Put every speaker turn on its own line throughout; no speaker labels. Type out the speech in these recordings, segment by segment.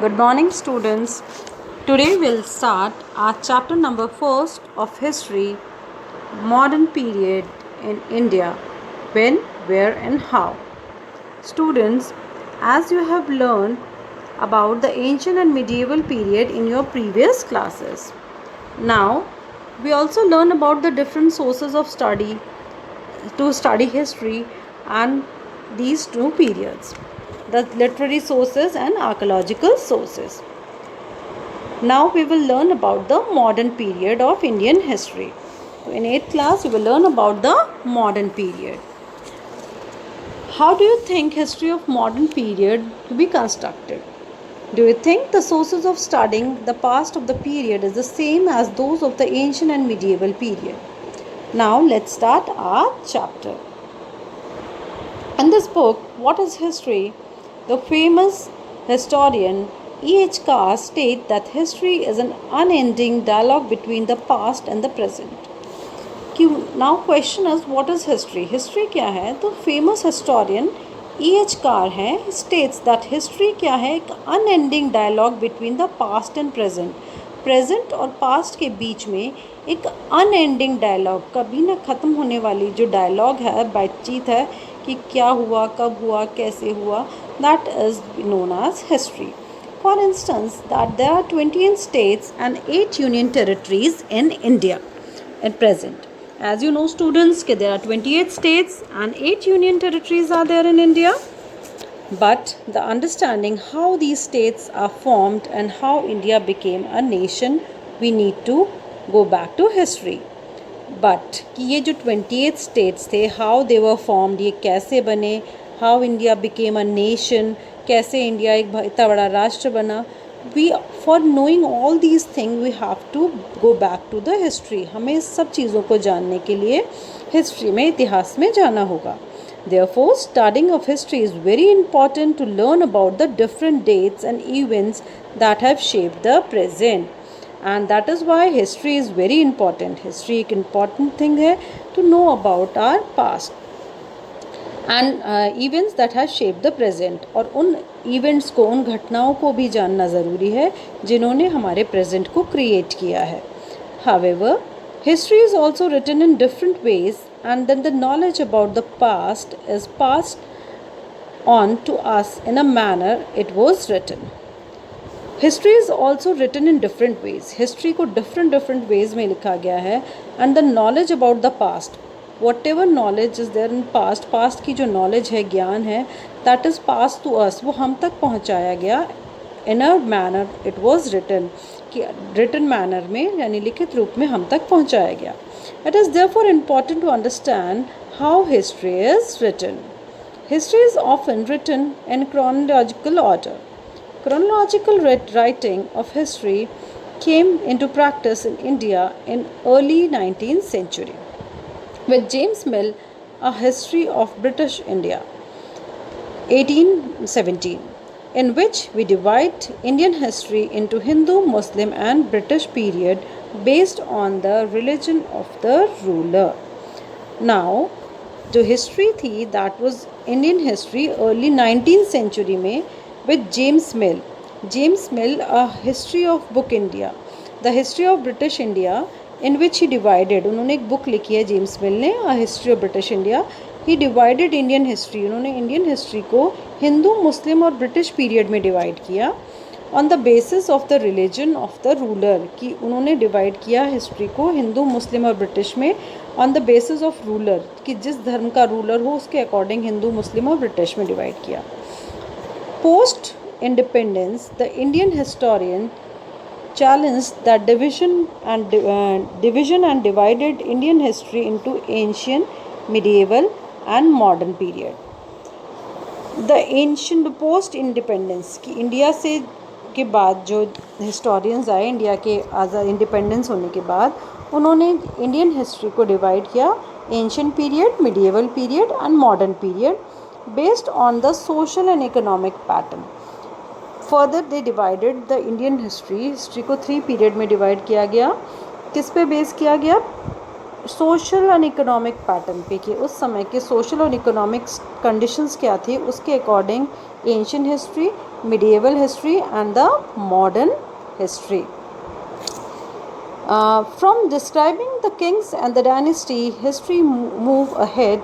Good morning, students. Today we'll start our chapter number 1 of history, modern period in India, when, where and how. Students, as you have learned about the ancient and medieval period in your previous classes, now we also learn about the different sources of study to study history and these two periods, the literary sources and archaeological sources. Now we will learn about the modern period of Indian history. So in 8th class we will learn about the modern period. How do you think history of modern period to be constructed? Do you think the sources of studying the past of the period is the same as those of the ancient and medieval period? Now let's start our chapter. In this book, What is History? The famous historian E.H. Carr states that history is an unending dialogue between the past and the present. Now question is, what is history? History क्या है? तो famous historian E.H. Carr है, states that history क्या है? एक unending dialogue between the past and present. Present और past के बीच में एक अनएंडिंग डायलॉग, कभी ना ख़त्म होने वाली जो डायलॉग है, बातचीत है कि क्या हुआ, कब हुआ, कैसे हुआ, that is known as history. For instance that there are 28 states and 8 union territories in India at present. As you know, students, there are 28 states and 8 union territories are there in India. But the understanding how these states are formed and how India became a nation, we need to go back to history. But कि ये जो 28 states थे, how they were formed, ये कैसे बने, how India became a nation, कैसे India एक इतना बड़ा राष्ट्र बना, for knowing all these things we have to go back to the history. हमें इस सब चीज़ों को जानने के लिए हिस्ट्री में, इतिहास में जाना होगा. Therefore, studying of history is very important to learn about the different dates and events that have shaped the present. And that is why history is very important. History एक important thing है to know about our past and events that have shaped the present. और उन events को, उन घटनाओं को भी जानना ज़रूरी है जिन्होंने हमारे present को create किया है. However, history is also written in different ways, and then the knowledge about the past is passed on to us in a manner it was written. History is also written in different ways. History को different ways में लिखा गया है, and the knowledge about the past, whatever knowledge is there in past की जो knowledge है, ज्ञान है, that is passed to us, वो हम तक पहुँचाया गया in a manner it was written, कि written manner में यानी लिखित रूप में हम तक पहुँचाया गया. It is therefore important to understand how history is written. History is often written in chronological order. Chronological writing of history came into practice in India in early 19th century with James Mill, A History of British India, 1817, in which we divide Indian history into Hindu, Muslim and British period based on the religion of the ruler. Now, जो history थी, that was Indian history early 19th century में with James Mill, A History of Book India, The History of British India, in which he divided, उन्होंने एक book लिखी है James मिल ने, A History of British India. He divided Indian history, उन्होंने Indian history को हिंदू, मुस्लिम और British period में divide किया on the basis of the religion of the ruler, कि उन्होंने डिवाइड किया हिस्ट्री को हिंदू, मुस्लिम और ब्रिटिश में on the basis of ruler, कि जिस धर्म का रूलर हो उसके अकॉर्डिंग हिंदू, मुस्लिम और ब्रिटिश में डिवाइड किया. Post independence, the Indian historian challenged that division and divided Indian history into ancient, medieval and modern period. The ancient post independence, कि इंडिया से के बाद जो historians आए, इंडिया के आज़ाद इंडिपेंडेंस होने के बाद उन्होंने इंडियन हिस्ट्री को डिवाइड किया ancient period, medieval period and modern period based on the social and economic pattern. Further, they divided the Indian history को 3 पीरियड में डिवाइड किया गया. किस पे बेस किया गया? सोशल एंड इकोनॉमिक पैटर्न पे कि उस समय के सोशल और इकोनॉमिक कंडीशंस क्या थे, उसके according ancient history, medieval history and the modern history. From describing the kings and the dynasty, history move ahead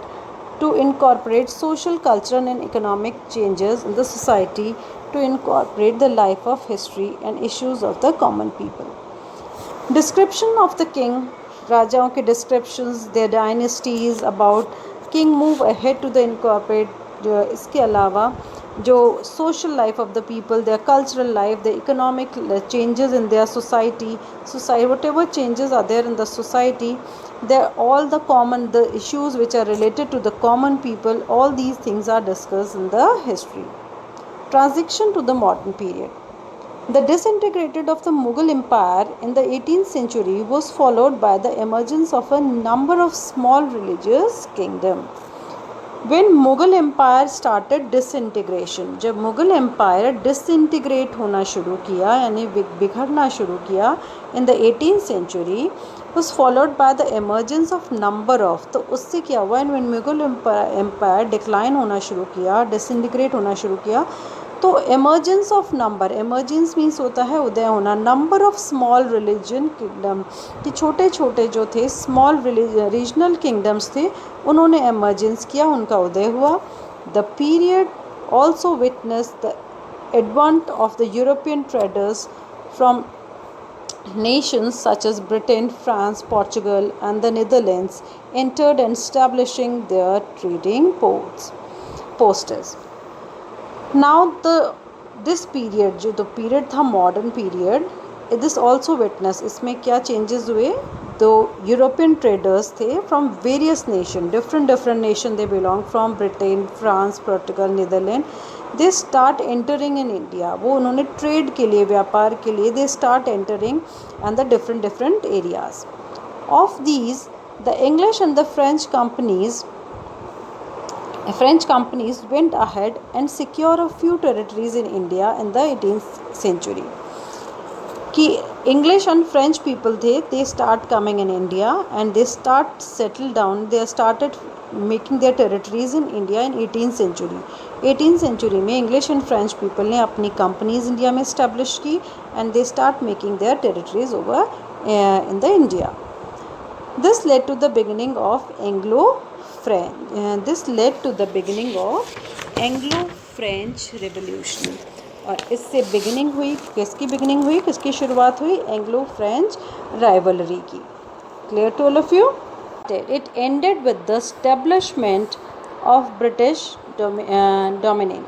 to incorporate social, cultural and economic changes in the society, to incorporate the life of history and issues of the common people. Description of the king, राजाओं के descriptions, their dynasties, about king move ahead to the incorporate. इसके अलावा जो social life of the people, their cultural life, the economic changes in their society, whatever changes are there in the society, they're all the common, the issues which are related to the common people, all these things are discussed in the history. Transition to the modern period. The disintegration of the Mughal Empire in the 18th century was followed by the emergence of a number of small religious kingdoms. When Mughal Empire started disintegration, जब Mughal Empire disintegrate होना शुरू किया, यानी बिखरना शुरू किया in the 18th century, was followed by the emergence of number of. तो उससे क्या हुआ, when Mughal Empire decline होना शुरू किया, disintegrate होना शुरू किया, तो emergence of number, emergence means होता है उदय होना, number of small religion kingdom, कि छोटे छोटे जो थे small regional kingdoms थे, उन्होंने emergence किया, उनका उदय हुआ. The period also witnessed the advent of the European traders from nations such as Britain, France, Portugal and the Netherlands entered and establishing their trading posters. Now this period, जो तो period था modern period, this also witnessed, इसमें क्या changes हुए, तो European traders थे from various nation, different nation they belong from, Britain, France, Portugal, Netherlands, they start entering in India. वो उन्होंने trade के लिए, व्यापार के लिए they start entering and the different areas. Of these, the English and the French companies went ahead and secured a few territories in India in the 18th century. कि English and French people थे, they start coming in India and they start settle down, they started making their territories in India in 18th century. 18th century में English and French people ने अपनी companies India में establish की and they start making their territories over in the India. This led to the beginning of Anglo-French Revolution. और इससे beginning हुई, किसकी शुरुआत हुई, एंग्लो फ्रेंच राइवलरी की. Clear to all of you? It ended with the establishment of British domination.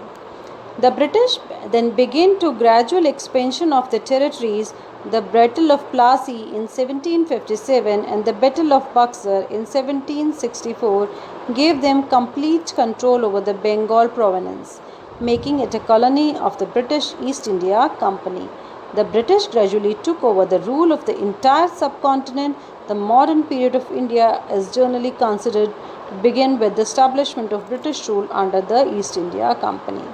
The British then began to gradual expansion of the territories. The Battle of Plassey in 1757 and the Battle of Buxar in 1764 gave them complete control over the Bengal province, making it a colony of the British East India Company. The British gradually took over the rule of the entire subcontinent. The modern period of India is generally considered to begin with the establishment of British rule under the East India Company.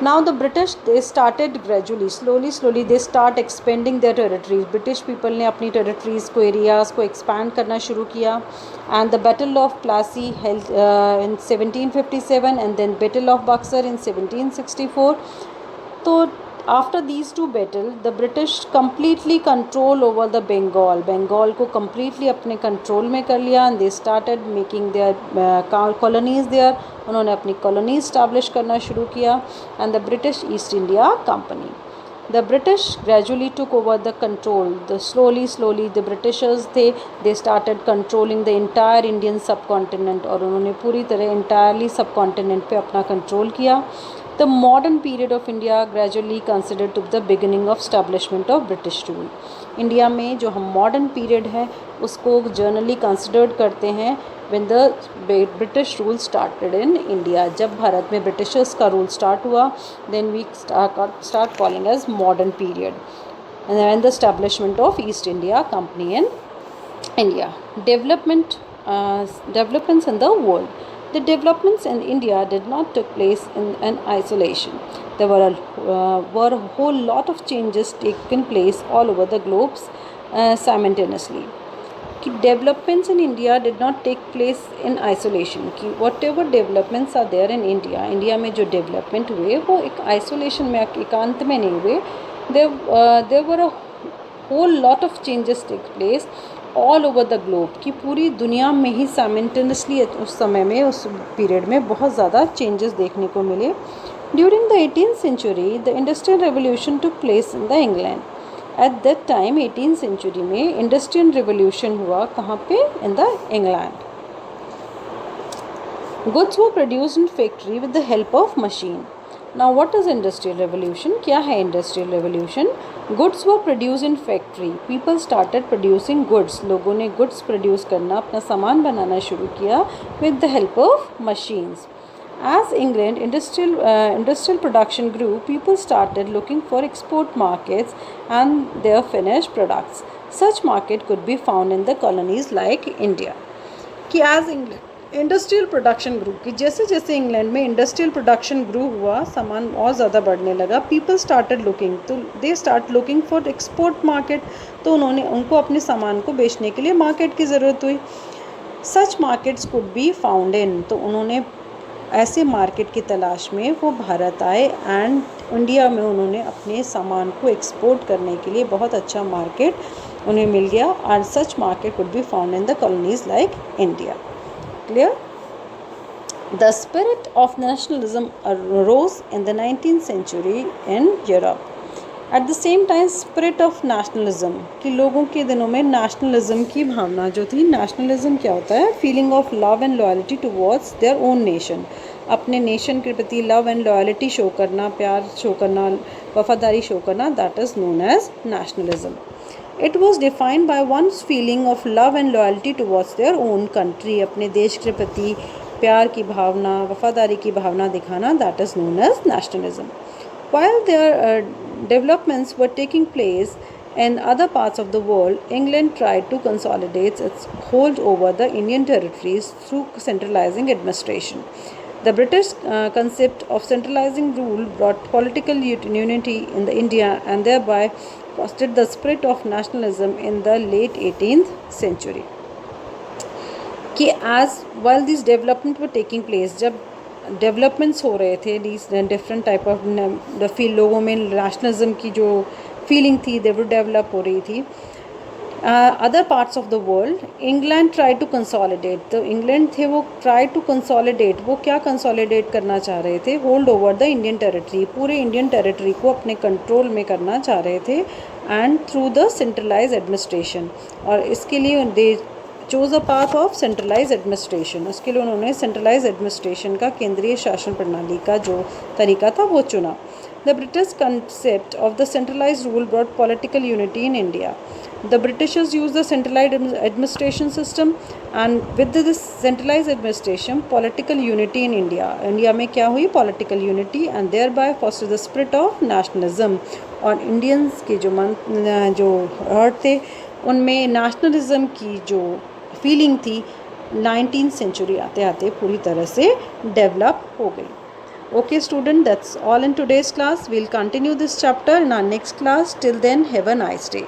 Now the British, they started gradually, slowly they start expanding their territories. British people ने अपनी territories को, areas को expand करना शुरू किया. And the Battle of Plassey held in 1757 and then Battle of Buxar in 1764. तो after these two battles, the British completely control over the Bengal को completely अपने control में कर लिया and they started making their colonies there. उन्होंने अपनी colony establish करना शुरू किया and the British East India Company. The British gradually took over the control. Slowly the Britishers थे, they started controlling the entire Indian subcontinent और उन्होंने पूरी तरह entirely subcontinent पे अपना control किया. The modern period of India gradually considered to be the beginning of establishment of British rule. India में जो हम modern period है उसको generally considered करते हैं when the British rule started in India. जब भारत में Britishers का rule start हुआ, then we start calling as modern period. And then the establishment of East India Company in India. Developments in the world. The developments in India did not take place in an isolation. There were a whole lot of changes taking place all over the globe simultaneously. कि developments in India did not take place in isolation, कि whatever developments are there in India, India में जो development हुए वो एक isolation में, एकांत में नहीं हुए. There were a whole lot of changes take place all over the globe, कि पूरी दुनिया में ही साइमल्टेनियसली उस समय में, उस पीरियड में बहुत ज़्यादा चेंजेस देखने को मिले. During the 18th century the industrial revolution took place in the England. At that time 18th century में इंडस्ट्रियल रेवोल्यूशन हुआ कहाँ पे? In the England. Goods were produced in factory with the help of machine. Now what is industrial revolution? क्या है industrial revolution? Goods were produce in factory, people started producing goods, लोगों ने goods produce करना, अपना सामान बनाना शुरू किया with the help of machines. As England industrial production grew, people started looking for export markets and their finished products. Such market could be found in the colonies like India. कि as England industrial production grew, कि जैसे जैसे England में industrial production ग्रू हुआ, सामान और ज़्यादा बढ़ने लगा, पीपल स्टार्टेड लुकिंग, तो they start looking for export market, तो उनको अपने सामान को बेचने के लिए मार्केट की ज़रूरत हुई. Such markets could be found in, तो उन्होंने ऐसे मार्केट की तलाश में वो भारत आए एंड इंडिया में उन्होंने अपने सामान को एक्सपोर्ट करने के लिए बहुत अच्छा मार्केट उन्हें मिल गया. और such market could be found in the colonies like India. Clear? The spirit of nationalism arose in the 19th century in Europe. At the same time spirit of nationalism, कि लोगों के दिनों में नेशनलिज्म की भावना जो थी, नेशनलिज्म क्या होता है? Feeling of love and loyalty towards their own nation, अपने नेशन के प्रति लव एंड लॉयल्टी शो करना, प्यार शो करना, वफादारी शो करना, that is known as nationalism. It was defined by one's feeling of love and loyalty towards their own country, अपने देश के प्रति प्यार की भावना, वफादारी की भावना दिखाना, that is known as nationalism. While their developments were taking place in other parts of the world, England tried to consolidate its hold over the Indian territories through centralizing administration. The British concept of centralizing rule brought political unity in the India and thereby fostered the spirit of nationalism in the late 18th century. कि as while these developments were taking place, जब developments हो रहे थे, different type of feel, लोगों में nationalism की जो feeling थी वो डेवलप हो रही थी. Other parts of the world, England try to consolidate, तो इंग्लैंड थे वो ट्राई टू कंसोलिडेट, वो क्या कंसोलिडेट करना चाह रहे थे? Hold over the Indian territory, पूरे इंडियन टेरिटरी को अपने कंट्रोल में करना चाह रहे थे, and through the centralise administration, और इसके लिए they chose a path of centralise administration, उसके लिए उन्होंने सेंट्रलाइज एडमिनिस्ट्रेशन का, केंद्रीय शासन प्रणाली का जो तरीका था वो चुना. The British concept of the centralize rule brought political unity in India. The Britishers use the centralise administration system and with this centralize administration political unity in India. India में क्या हुई? Political unity, and thereby foster the spirit of nationalism, और Indians के जो hurt थे उनमें nationalism की जो फीलिंग थी 19th century आते आते पूरी तरह से डेवलप हो गई. Okay student, that's all in today's class. We'll continue this chapter in our next class. Till then, have a nice day.